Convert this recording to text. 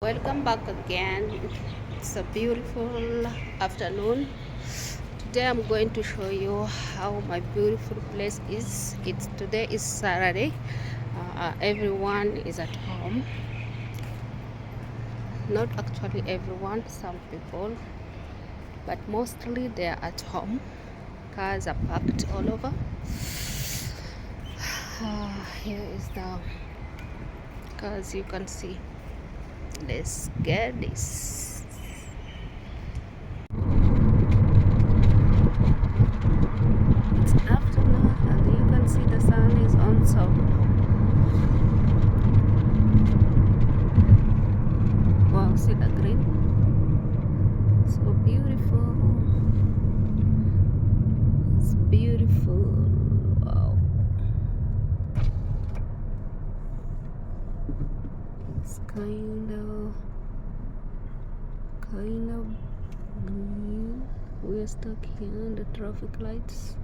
Welcome back again. It's a beautiful afternoon. Today I'm going to show you how my beautiful place is. Today is Saturday. Everyone is at home. Not actually everyone, some people, but mostly they are at home. Cars are parked all over. Here is the cars you can see. Let's get this. It's afternoon and you can see the sun is on top. Wow, see the green? So beautiful. It's beautiful. Wow. It's kind of blue. We're stuck here in the traffic lights.